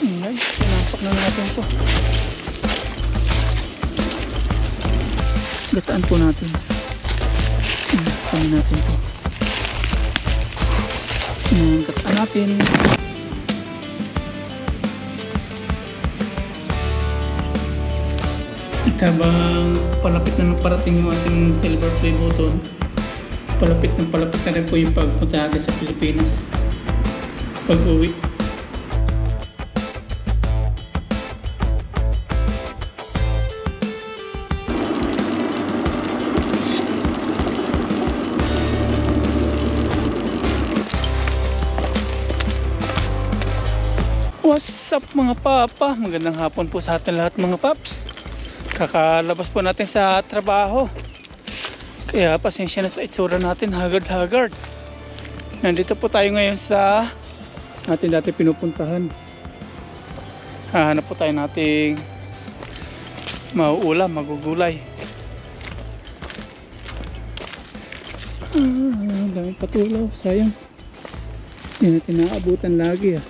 Ay, pinampak na natin to. Gataan po natin. Gataan natin to. Gataan natin. Habang palapit na parating yung ating silver play button, palapit na rin po yung pagpunta natin sa Pilipinas pag-uwi. What's up mga papa? Magandang hapon po sa atin lahat mga paps. Kakalabas po natin sa trabaho, kaya pasensya na sa itsura natin, haggard. Nandito po tayo ngayon sa natin dati pinupuntahan. Hahanap po tayo nating mauulam, magugulay. Daming patulaw, sayang. Hindi natin naabutan lagi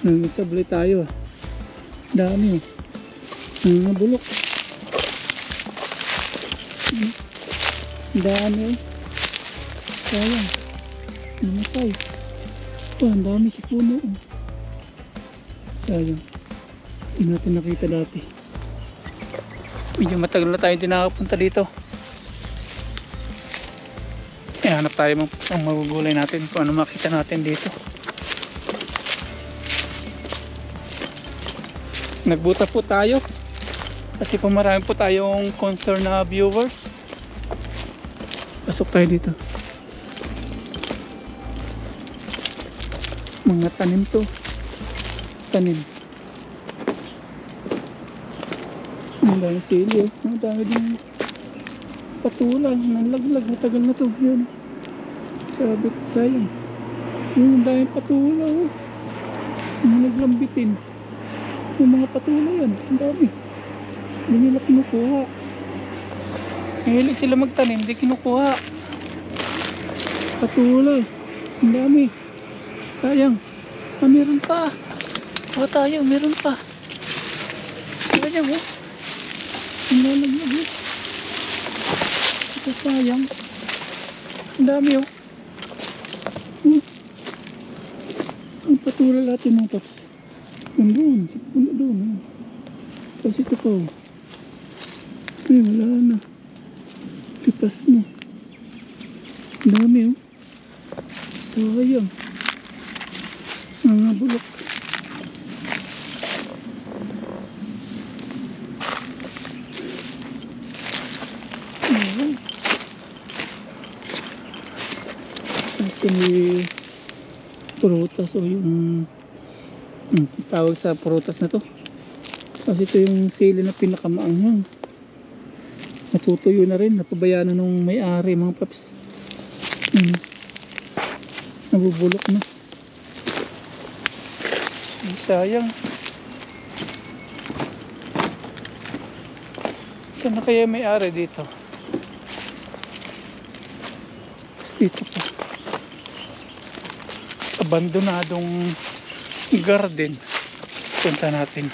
nangisabli tayo dami bulok. Dami sayang namatay. Ang dami si puno sayang, hindi natin nakita dati. Medyo matagal na tayo hindi nakapunta dito. Hanap tayo ang magugulay natin kung ano makita natin dito. Nagbuta po tayo kasi po marami po tayong concern na viewers. Pasok tayo dito. Mga tanim to. Tanim. Ang dami sili. Ang dami din patulang. Nalaglag. Matagal na to. Yan. Sabit. Sayang. Ang dami patulang. Ang naglambitin. Yung mga patulay yan. Ang dami. Hindi nila kinukuha. Mahilig sila magtanim, hindi kinukuha. Patulay. Ang dami. Sayang. Meron pa. Kuha tayo, meron pa. Sayang Ang lalaglag sayang. Ang dami Ang patulay natin mga paps. Nandun, sa puno doon. Tapos ito pa ay wala na. Pipas na. Dami sayang. Mga bulok. Tapos yung prutas o yung tawag sa prutas na to. Kasi ito yung sili na pinakamaanghang. Natutuyo na rin, napabayaan na nung may-ari mga paps. Nabubulok na. Ay, sayang. Saan na kaya may-ari dito? Dito pa. Abandonadong garden. Punta natin.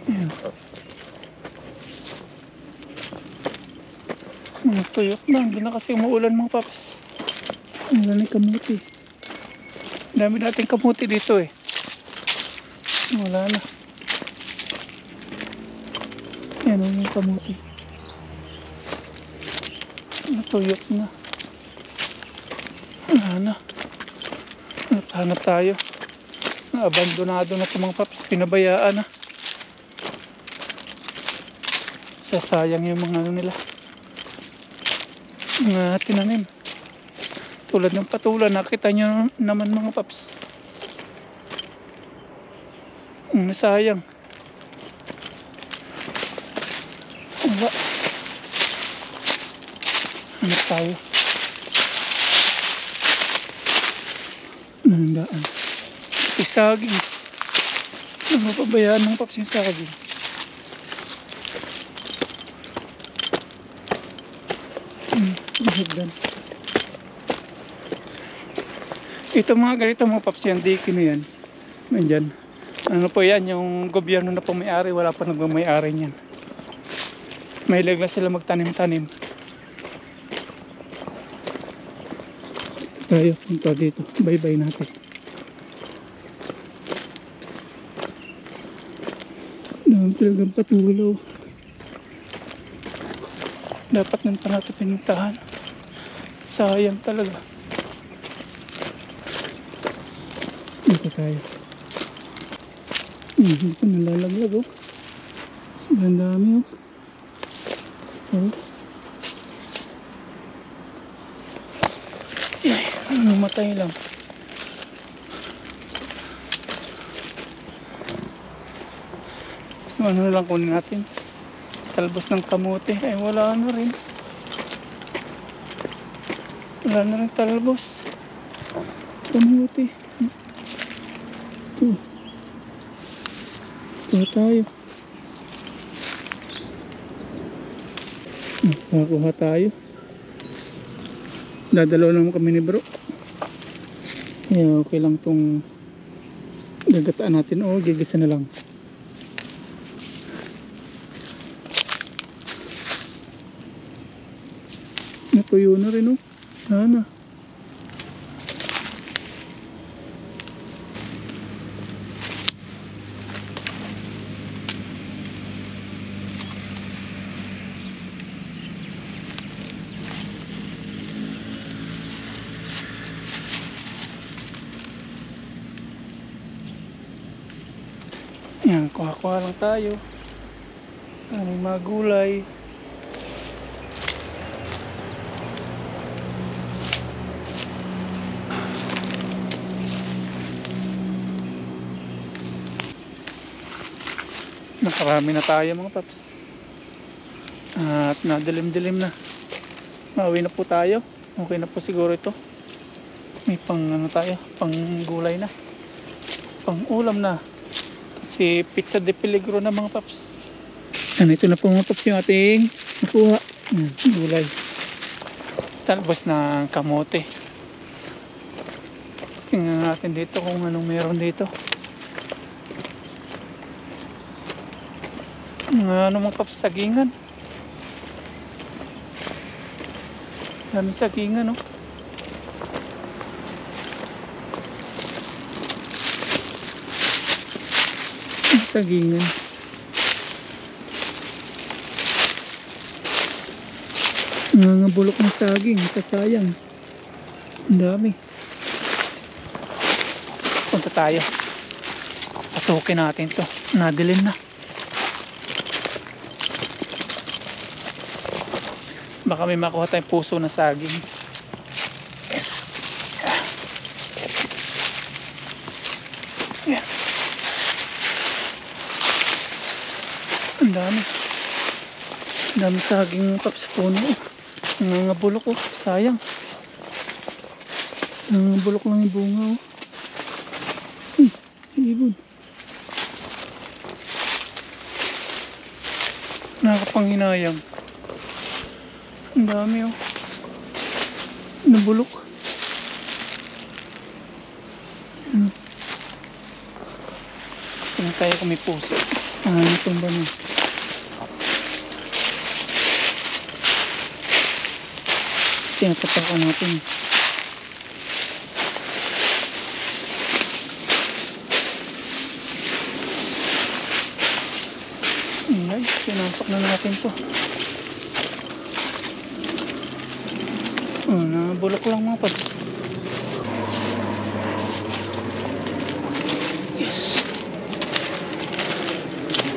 Ayan. Mga tuyok na. Hindi na kasi umuulan mga paps. Wala na kamuti. Dami nating kamuti dito wala na. Yan yung kamuti. Natuyok na. Wala na. Hanap tayo. Abandonado na ito mga paps. Pinabayaan na. Sasayang yung mga nila. Mga tinanim. Tulad ng patulan. Nakita nyo naman mga paps. Nasayang. Wala. Hanap tayo. Nandaan. Isaging. Ano pabayaan ng paps yung saging? hagdan. Ito mga ganito mga paps yan, diki na yan. Nandyan. Ano po yan, yung gobyerno na po may-ari, wala pa nagmamay-ari niyan. Mahilig lang sila magtanim-tanim. Dito tayo, punta dito. Bye-bye natin. Dami talagang patulaw. Dapat nang pa natin pinuntahan. Sayang talaga. Dito tayo. Dito nalalaglag oh. Sobrang dami oh. Oh. Ay, namatay lang. Ano lang kunin natin. Talbos ng kamote. Ay wala na rin. Wala na rin talbos. Kamote. Ito tayo. Nakakuha tayo. Dadalaw naman kami ni bro. Kaya okay lang tong gagataan natin o gigisa na lang. Natuyo na rin o. Sana. Yan, kuha-kuha lang tayo. May mga gulay. Nakarami na tayo mga paps. At nadilim-dilim na. Mauwi na po tayo. Okay na po siguro ito. May pang ano tayo, pang gulay na. Pang ulam na. Si pizza de peligro na mga paps. Ito na po mga paps yung ating nakuha. Gulay. Talbos na kamote. Tingnan natin dito kung anong meron dito. Ano mga paps, sagingan. Dami sagingan no. Sagingan. Nangangabulok ng saging, sasayang. Ang dami. Punta tayo. Pasukin natin to. Nadilim na. Baka may makuha tayong puso na saging. Yes. Yan. Ang dami. Ang dami saging paps sa puno. Nangangabulok oh. Sayang. Nangangabulok lang yung bunga oh. Ibon. Nakakapanghinayang. Ang dami oh. Nabulok. Tingnan tayo kung may puso. Itong ba na? Tinatapakan natin. Ay, sinapak na natin to. Nabulok lang mga pads. Yes.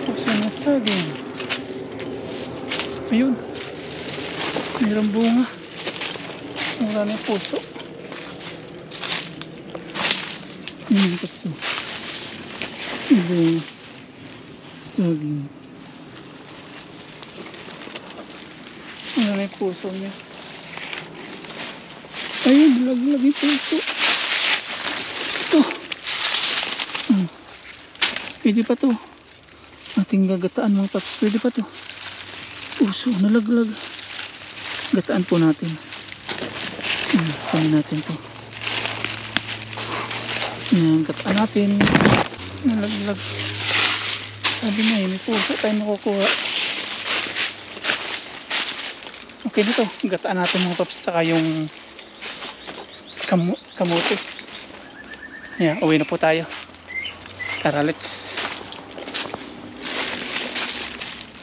Puso na saging. Ayun. Mayroong bunga. Maraming puso. Puso. Ibang saging. Maraming puso niya. Ayun, lag-lag yung puso. Ito. Pwede pa to. Ating gagataan mga paps. Pwede pa to. Puso, nalaglag. Gataan po natin. Kunin natin to. Kataan natin. Nalaglag. Sabi nga may puso tayo nakukuha. Okay na to. Gataan natin mga paps. Saka yung kamote. Ayan, uwi na po tayo. Tara, let's.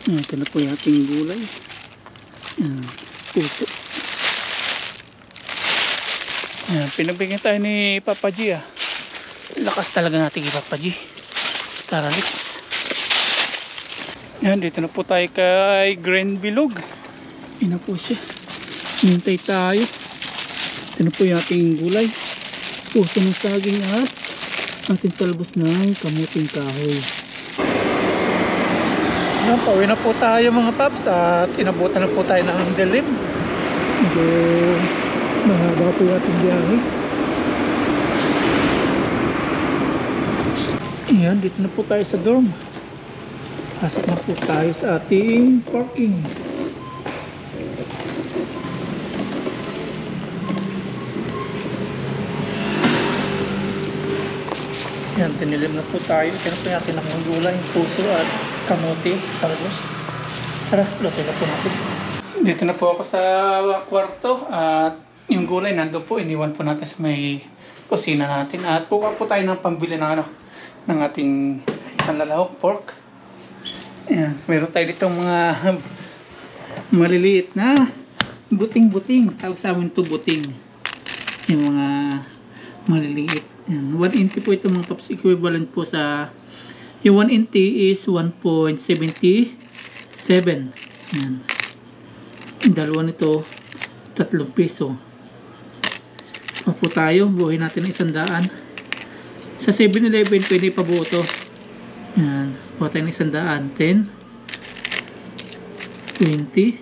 Ito na po yung ating gulay. Puso. Ayan, pinagbigyan tayo ni Papa G. Lakas talaga natin kay Papa G. Tara, let's. Ayan, dito na po tayo kay Grand Bilog. Ayan na po siya. Hintay tayo. Ito na po yung ating gulay. Puso ng saging at ating talbos ng kamuting kahoy. Ayan, pauwi na po tayo mga paps at inabutan na po tayo ng dilim. Medyo mahaba po yung ating biyahe. Ayan, dito na po tayo sa dorm. Pasok na po tayo sa ating parking. Yan, tinilim na po tayo. Kaya po natin ang gulay, puso at kamote, talbos. Tara, luto na po natin. Dito na po ako sa kwarto at yung gulay nandun po, iniwan po natin sa may kusina natin. At kukuha po tayo ng pambili ng ng ating panlalahok, pork. Ayan, meron tayo dito mga maliliit na buting-buting. Tawag sa amin ito buting. Yung mga maliliit. Ayan, 1 inti po ito mga paps, equivalent po sa yung 1 inti is 1.77. Ayan. Yung dalawa nito 3 piso. Po tayo, buhay natin 100. Sa 7-Eleven pwede pa buo ito. Ayan, buhay tayo ng 100. 10 20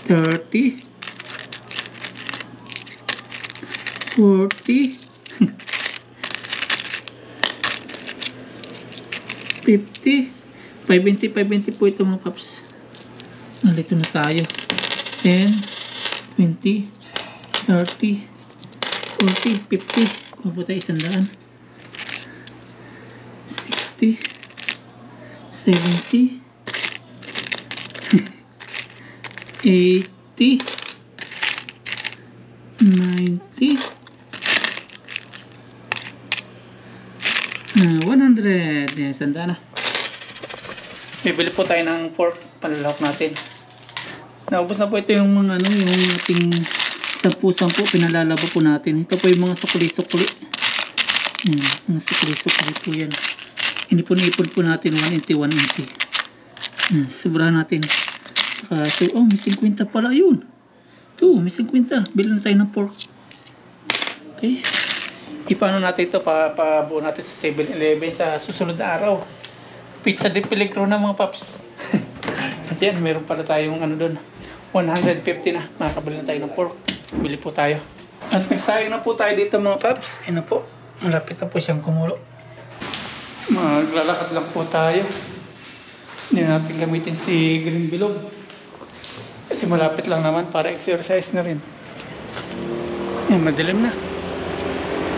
30 40 50 520 po ito mga paps. Nalito na tayo. 10 20 30 40 50 mabuti tayo 100 60 70 80 90 100. Yan, sanda na. Bibili po tayo ng pork panlalahok natin. Naubos na po ito yung mga yung ating 10 pinalalaba po natin. Ito po yung mga sukli-sukli. Yan, mga sukli-sukli po yan. Hindi po naipon po natin 1 inti. Yan, sobrahan natin. So, may 50 pala yun. Ito, may 50. Bili na tayo ng pork. Okay. Ipaano natin ito, pabuo natin sa 7-Eleven sa susunod na araw. Pizza de Peligro na mga paps. At yan, meron pala tayong doon. 150 na. Makakabili na tayo ng pork. Bili po tayo. At nagsayang na po tayo dito mga paps. Yan na po. Malapit na po siyang kumulo. Maglalakad lang po tayo. Hindi natin gamitin si Green Bilog. Kasi malapit lang naman para exercise na rin. Yan, madilim na.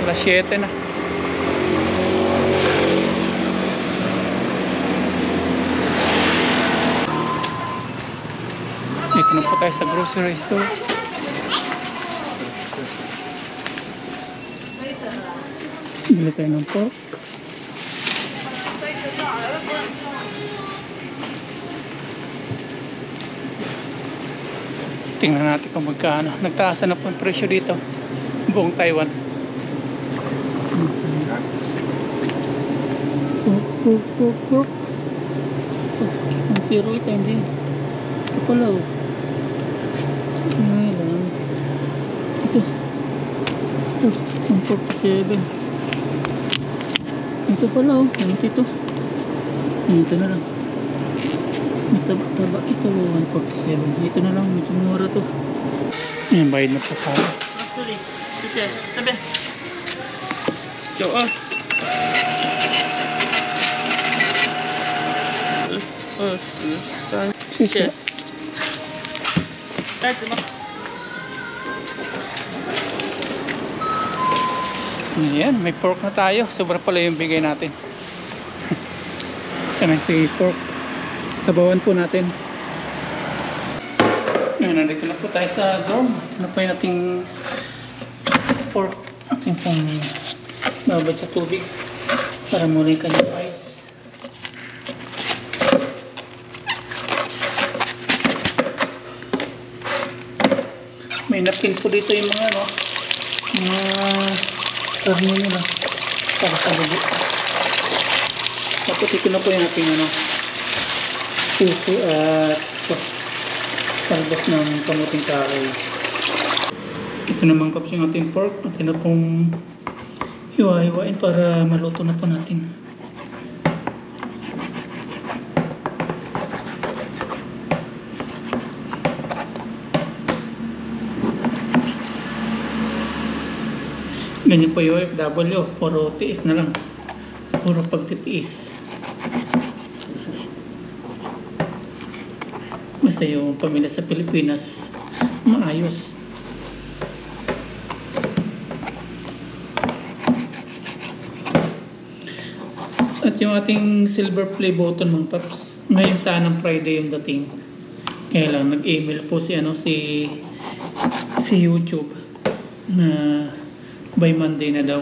Alas 7 na. Dito na po tayo sa grocery store. Bili tayo ng pork. Tingnan natin kung magkano. Nagtaasan na po ang presyo dito. Buong Taiwan. Pork. Ang 08 hindi. Ito pala lang. Ito. Ang 47. Ito pala ito. Ito na lang. Taba ito 147. Ito na lang, medyo mura to. Ayan, bayad na po tayo. Actually, sabi. Yo,谢谢。Ayan, may pork na tayo. Sobra pala yung bigay natin. Yan si pork. Sabawan po natin. Ayan, nandito na po tayo sa dorm. Ano po yung ating pork. Ating pong babad sa tubig para muli kanyang ice. May napkin po dito yung mga karne nila para sa bubo. Tapos ito na po yung ating puso at talbos ng kamuting kahoy. Ito naman paps yung ating pork. Atin na pong hiwa-hiwain para maluto na po natin. Ganyan po yung OFW, puro tiis na lang, puro pagtitiis. Basta yung pamilya sa Pilipinas maayos. At yung ating silver play button mga paps, ngayon sanang Friday yung dating, kaya lang nag-email po si YouTube na by Monday na daw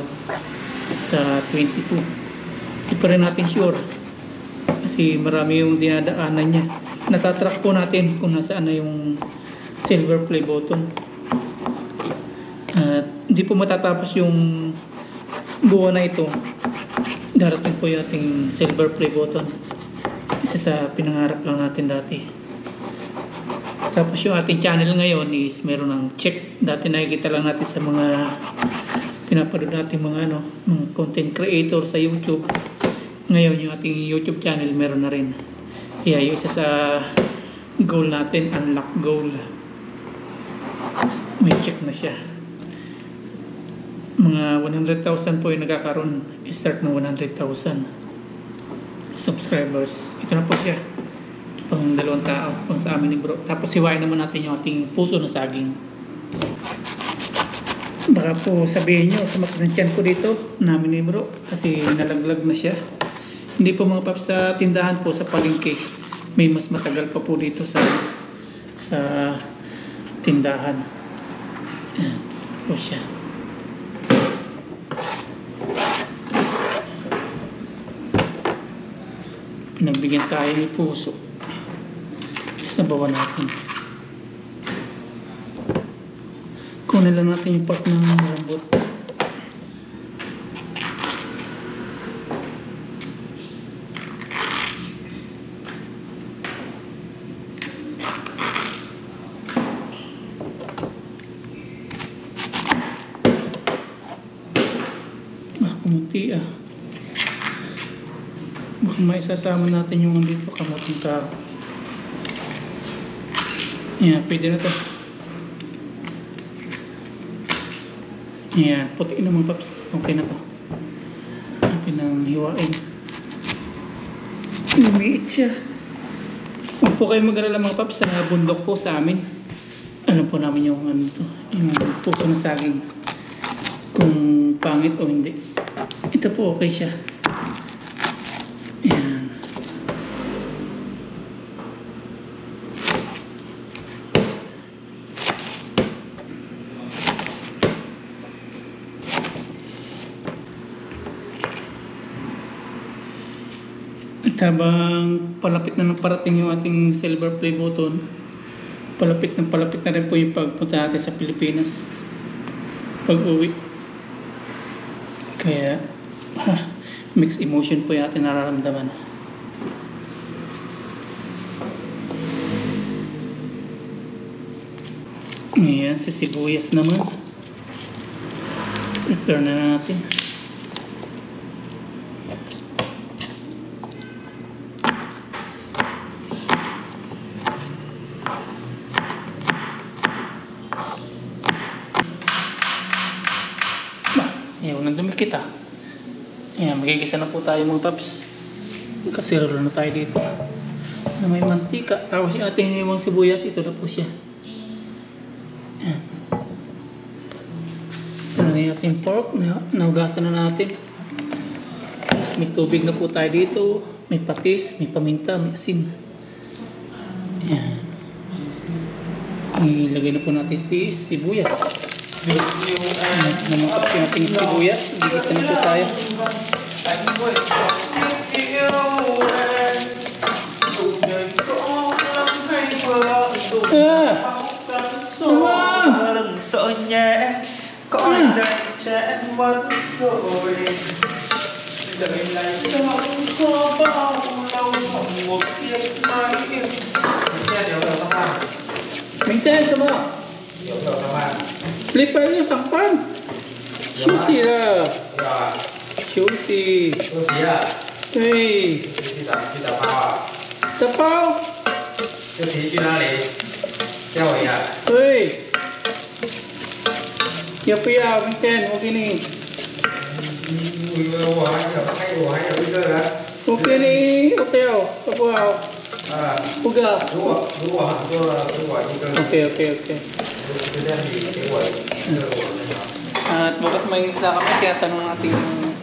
sa 22. Hindi pa rin natin sure kasi marami yung dinadaanan niya. Natatrack po natin kung nasaan na yung silver play button. At hindi po matatapos yung buwan na ito. Darating po yung ating silver play button. Isa sa pinangarap lang natin dati. Tapos yung ating channel ngayon is meron ng check. Dati nakikita lang natin sa mga pinapanood natin mga content creator sa YouTube. Ngayon yung ating YouTube channel meron na rin. Kaya yung isa sa goal natin, unlock goal, may check na siya. Mga 100,000 po yung nagkakaroon. Start ng 100,000 subscribers. Ito na po siya. Pang 2 tao, pang sa amin ni bro. Tapos hiwain naman natin yung ating puso na saging. Baka po sabihin nyo, sumakit ng tiyan ko dito namin ni bro kasi nalaglag na siya. Hindi po mga paps, sa tindahan po sa palengke may mas matagal pa po dito sa tindahan. Ayan po siya. Pinagbigyan tayo ni puso. Sabawan natin. Kunin lang natin yung part ng lambot. Kamuti baka maisasama natin yung dito kamuting tao. Yan, pwede na to. Yan, puti naman paps. Okay na to. Natin ang hiwain. Lumiit siya. Huwag po kayo mag-alala mga paps, sa bundok po sa amin. Alam po namin yung yung puso ng saging. Kung pangit o hindi. Ito po okay siya. Yan. At habang palapit na ng parating yung ating silver play button, palapit na rin po yung pagpunta natin sa Pilipinas pag-uwi. Kaya mixed emotion po yung ating nararamdaman. Ayan, si sibuyas naman. Prepare na natin. Ayaw nang dumikit Ayan, magigisa na po tayo mga paps. Kasirolo na tayo dito na may mantika. Tapos yung ating hiniwang sibuyas, ito na po siya. Ayan. ating pork. Nahugasan na natin. Tapos may tubig na po tayo dito. May patis, may paminta, may asin. Ayan. Ilagay na po natin si sibuyas. Namangkap po natin yung sibuyas. Igisa na po tayo. Sợ nhẹ có đời trẻ mất rồi đời này không có bao lâu một kiếp mãi yêu nghe điều đầu tâm à Minta sama. điều đầu tâm à Lipay isang pan. Sushi lah. rồi Sushi. tôi chỉ là Hey. đi tập bao à Tapao. tôi chỉ chuyên này theo vậy à Hey. Ya pia, Minten, okay ni. ủa hay là bây giờ đó Okay ni, hotel. Tapao. à Uga. đúng rồi tôi gọi bây giờ Okay, okay, okay. tôi đang gì cái gọi At bukas may isda kami, kaya tanong natin yung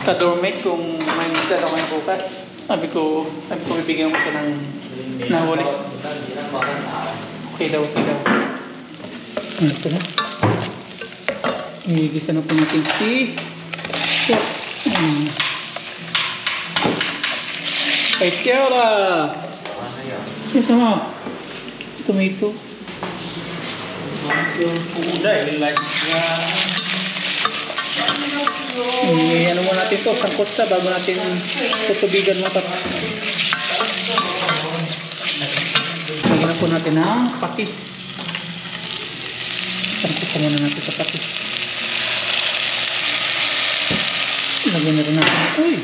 ka-dormate kung may isda daw kayo bukas. Sabi ko bibigyan ko ito ng nahuli. Okay daw. Ito na. Igisa na po natin si pork. Kay Tiara. Isa mo. Tomato. cũng đẩy lạnh ra Ano mo natin to, sangkot sa bago natin tutubigan mo ito. Lagyan na po natin ng patis. Sangkot sa muna natin sa patis. Lagyan na rin natin.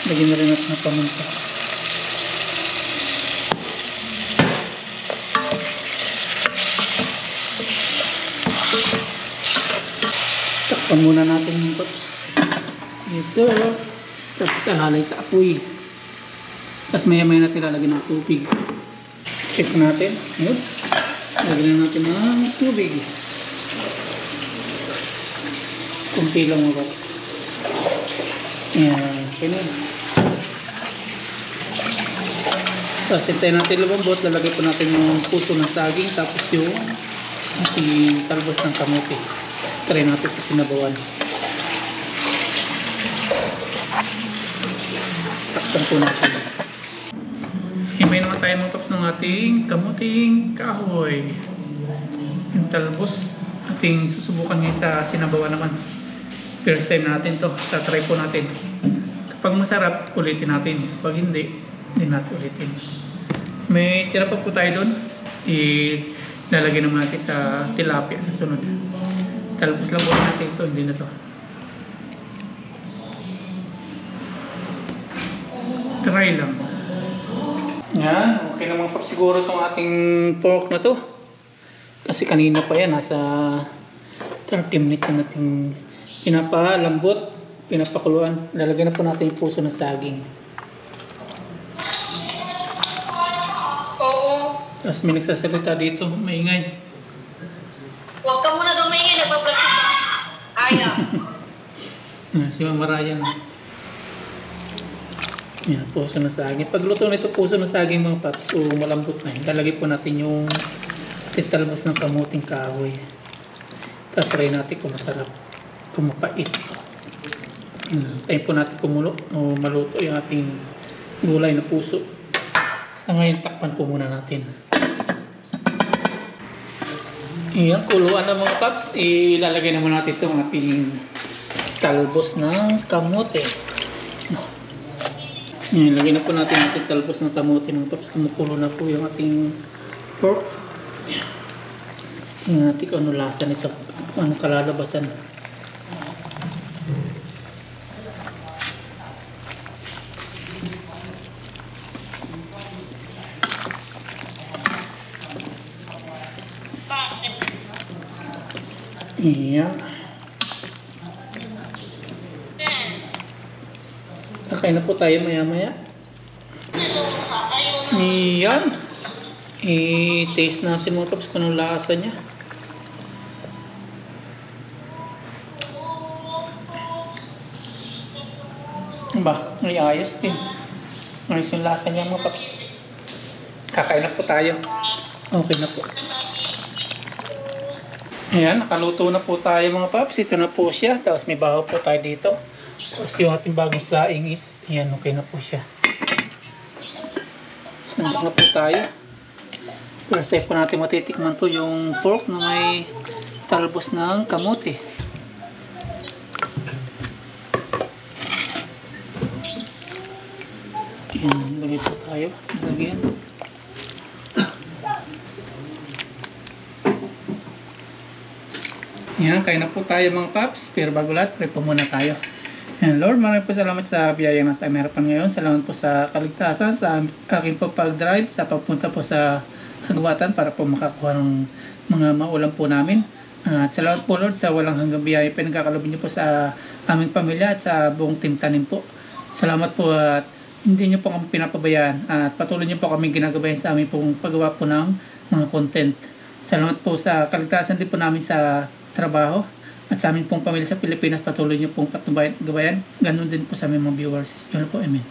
Lagyan na rin natin ng paminta. Takpan muna natin yung patis. Yes sir. Tapos alalay sa apoy. Tapos maya-maya natin lalagyan ng tubig. Check natin. Ayun. Lagyan na natin ng tubig. Kunti lang mga. Ayan. Ganun. Tapos hintayin natin lumambot. Lalagay po natin yung puso ng saging. Tapos yung ating talbos ng kamote. Try natin sa sinabawan. Taksan po natin. Himay naman tayo mga paps ng ating kamuting kahoy. Yung talbos. Ating susubukan ngayon sa sinabawan naman. First time natin to. Tatry po natin. Kapag masarap, ulitin natin. Pag hindi, hindi natin ulitin. May tira pa po tayo doon. Ilalagay naman natin sa tilapia sa sunod. Talbos lang po natin ito. Hindi na to. Try lang. Yan. Okay naman po siguro itong ating pork na to. Kasi kanina pa yan. Nasa 30 minutes na nating pinapalambot, pinapakuluan. Lalagyan na po natin yung puso ng saging. Oo. Tapos may nagsasalita dito. Maingay. Huwag ka muna daw maingay. Nagbablog siya. Ayaw. Si Mama Ryan. Yan, puso ng saging. Pagluto nito puso ng saging mga paps, o malambot na yun. Lalagay po natin yung titalbos ng kamuting kahoy. Tatry natin kung masarap, kung mapait. Tayo po natin kumulo o maluto yung ating gulay na puso. Sa ngayon, takpan po muna natin. Ayan, kuluan na mga paps. Ilalagay naman natin itong ating talbos ng kamote. Ayan, lagay na po natin ating talbos ng kamote mga paps. Kumukulo na po yung ating pork. Tingnan natin kung ano lasa nito. Kung anong kalalabasan. Iya. Kakain na po tayo maya-maya. Iyan. I-taste natin mga paps kung anong lasa niya. May ayos din. Ayos yung lasa niya mga paps. Kakain na po tayo. Okay na po. Ayan, nakaluto na po tayo mga paps. Ito na po siya. Tapos may bahaw po tayo dito. Tapos yung ating bagong saing is, ayan, okay na po siya. Sandok na po tayo. First po natin matitikman to yung pork na may talbos ng kamote. Ayan, lagay po tayo. Lagyan. Ayan, kain na po tayo mga paps. Pero bago lahat, pray po muna tayo. And Lord, maraming po salamat sa biyayang nasa aming harapan ngayon. Salamat po sa kaligtasan, sa aking po pag-drive, sa pagpunta po sa kagawatan para po makakuha ng mga maulam po namin. At salamat po Lord sa walang hanggang biyaya pinagkakalobin niyo po sa aming pamilya at sa buong team tanim po. Salamat po at hindi niyo po kami pinapabayaan at patuloy niyo po kami ginagabayan sa aming pong paggawa po ng mga content. Salamat po sa kaligtasan din po namin sa trabaho. At sa amin pong pamilya sa Pilipinas, patuloy niyo pong patnubayan. Ganon din po sa aming mga viewers. Yun po, amen.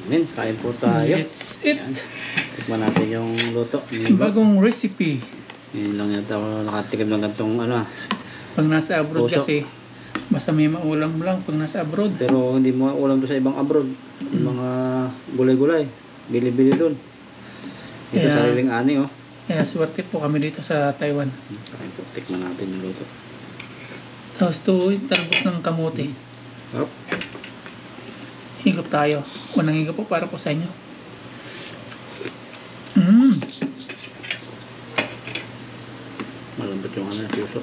Amen. Kain po tayo. It's it. Yan. Tikman natin yung luto. Bagong recipe. Yun lang yata ako nakatikim ng gantong ano. Pag nasa abroad Puso. kasi, basta may maulam lang pag nasa abroad. Pero hindi mo ulam doon sa ibang abroad. Yung mga gulay-gulay. Bili-bili doon. Ito Kaya- sariling ani oh. Kaya swerte po kami dito sa Taiwan. Kain po. Tikman natin yung luto. Tapos ito, yung talbos ng kamote. Sarap. Higop tayo. Unang higop po para po sa inyo. Malambot yung ano, puso.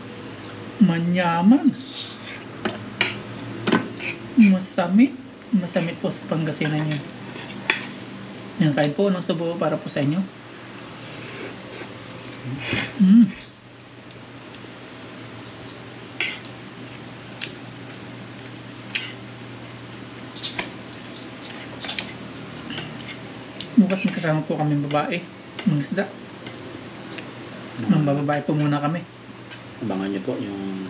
Manyaman. Masamit. Masamit po sa Pangasinan yun. Yan, kain po ng subo para po sa inyo. Bukas may kasama po kami babae. Mga isda. Nang bababae po muna kami. Abangan nyo po yung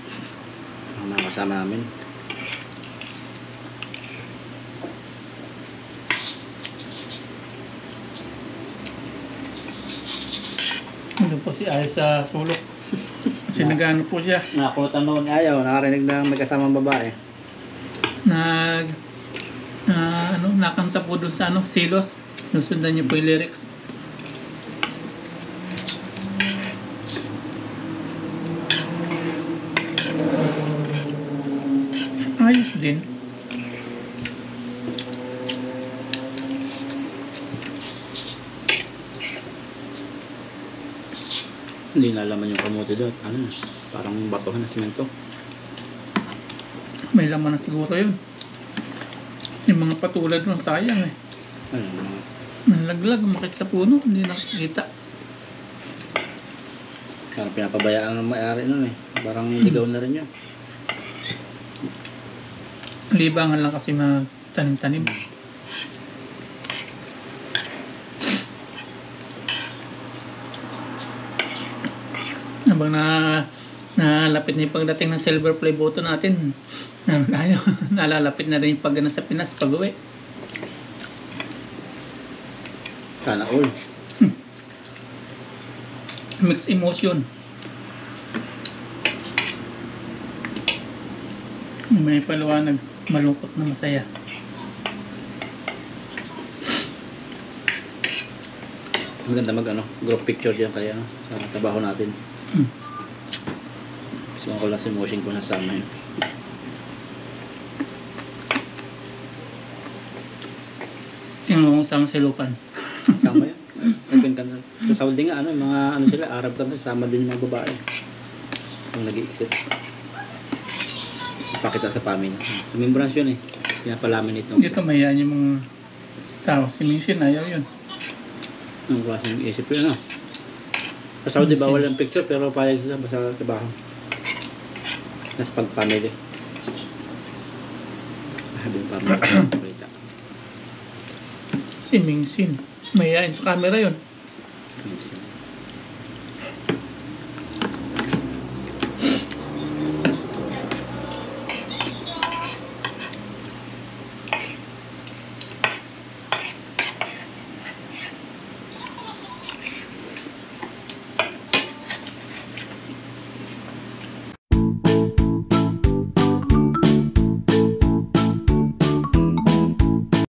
mga kasama namin. Doon po si Ay sa sulok. Kasi nag-ano po siya. Nakakutan mo ni Ayaw. Nakarinig na may kasamang babae. Nakanta po doon sa Silos. Nusundan niyo po yung lyrics. Ayos din. Hindi nalaman yung kamote doon. Ano na? Parang batuhan na simento. May laman na siguro yun. Yung mga patulad nun, sayang eh. Ano mga Nalaglag, makit sa puno, hindi nakikita. parang pinapabayaan ng may-ari nun eh. Parang ligaw na rin yun. Libangan lang kasi magtanim-tanim. Habang nalapit na yung pagdating ng silver play button natin, nalalapit na rin yung pag sa Pinas pag-uwi. Sana all. Mixed emotion. May paliwanag, malungkot na masaya. Maganda group picture diyan kaya sa trabaho natin. So ako lang si Moshing ko nasama yun. Yung sama silupan. Sama yun. Open country. Sa Saudi nga mga sila Arab country sama din yung mga babae. Yung nag-i-exit. Ipakita sa family. Remembrance yun eh. Pinapalamin ito. Dito mayan yung mga tao. Si Minchin ayaw yun. Ang klaseng isip yun Sa Saudi bawal ang picture pero payag sila basta sa trabaho. Nas pag family. Sabi yung family. Si Minchin. Mayayain sa camera yun. Minsan.